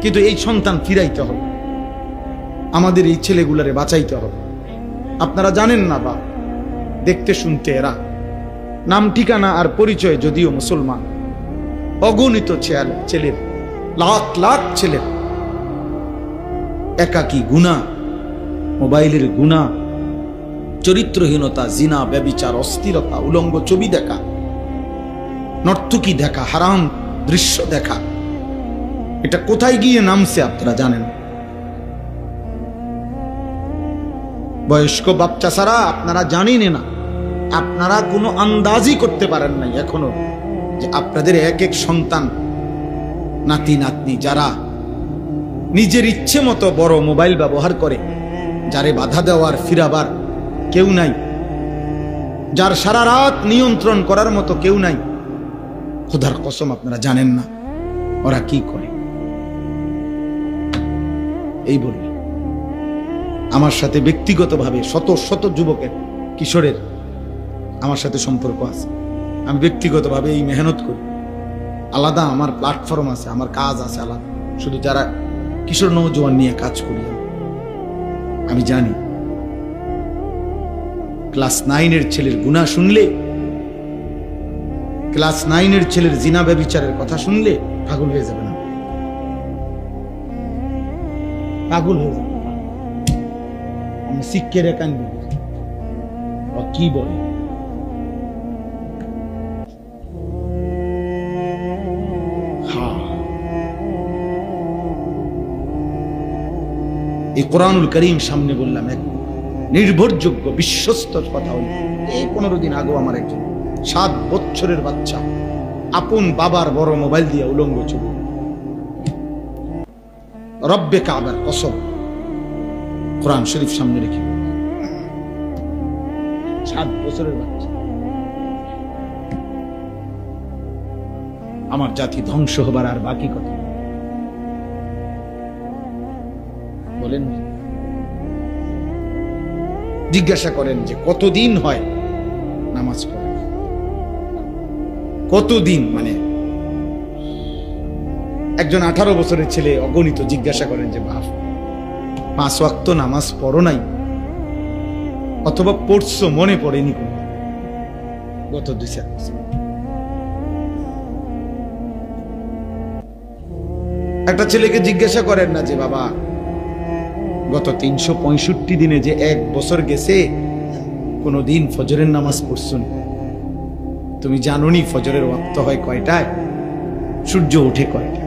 কিন্তু এই সন্তান ফিরাইতে হবে, আমাদের এই ছেলেগুলারে বাঁচাইতে হবে। আপনারা জানেন না বা দেখতে শুনতে এরা নাম ঠিকানা আর পরিচয় যদিও মুসলমান, অগণিত ছেলের, লাখ লাখ ছেলের একাকী গুনাহ, মোবাইলের গুনাহ, চরিত্রহীনতা, জিনা, ব্যভিচার, অস্থিরতা, উলঙ্গ ছবি দেখা, নর্তকী দেখা, হারাম দৃশ্য দেখা, এটা কোথায় গিয়ে নামছে আপনারা জানেন? বয়স্ক বাচ্চা ছাড়া আপনারা জানেন না, আপনারা কোনো আন্দাজই করতে পারেন নাই এখনো যে আপনাদের এক এক সন্তান, নাতি নাতনি যারা নিজের ইচ্ছে মতো বড় মোবাইল ব্যবহার করে, যারে বাধা দেওয়ার ফিরাবার কেউ নাই, যার সারা রাত নিয়ন্ত্রণ করার মতো কেউ নাই, খোদার কসম আপনারা জানেন না ওরা কি করে। এই বলি, আমার সাথে ব্যক্তিগতভাবে শত শত যুবকের, কিশোরের আমার সাথে সম্পর্ক আছে। আমি ব্যক্তিগতভাবে এই মেহনত করি, আলাদা আমার প্ল্যাটফর্ম আছে, আমার কাজ আছে আলাদা, শুধু যারা কিশোর নওজোয়ান নিয়ে কাজ করি। আমি জানি ক্লাস 9-এর ছেলের গুনাহ শুনলে, ক্লাস 9-এর ছেলের জিনা ব্যভিচারের কথা শুনলে পাগল হয়ে যাবে না, পাগল হয়ে যাবে। আমি শিক্ষের একান কি বলে, এই কোরআনুল করিম সামনে বললাম, এক নির্ভরযোগ্য বিশ্বস্ত কথা হল। এই 15 দিন আগেও আমার একজন 7 বছরের বাচ্চা আপন বাবার বড় মোবাইল দিয়ে উলঙ্গ ছবি, রব্বে কাবার কসম, কোরআন শরীফ সামনে রেখে, 7 বছরের বাচ্চা। আমার জাতি ধ্বংস হবার আর বাকি কথা বলেন। জিজ্ঞাসা করেন যে কতদিন হয় নামাজ পড়ে, কতদিন, মানে একজন 18 বছরের ছেলে অগণিত জিজ্ঞাসা করেন যে বাপ 5 ওয়াক্ত নামাজ পড়ো নাই, অথবা পড়ছো মনে পড়েনি কোন গত 2-4 বছর। একটা ছেলেকে জিজ্ঞাসা করেন না যে বাবা গত 365 দিনে যে 1 বছর গেছে কোনদিন ফজরের নামাজ পড়ছো না? তুমি জানোনি ফজরের ওয়াক্ত হয় কয়টায়, সূর্য ওঠে কয়টায়?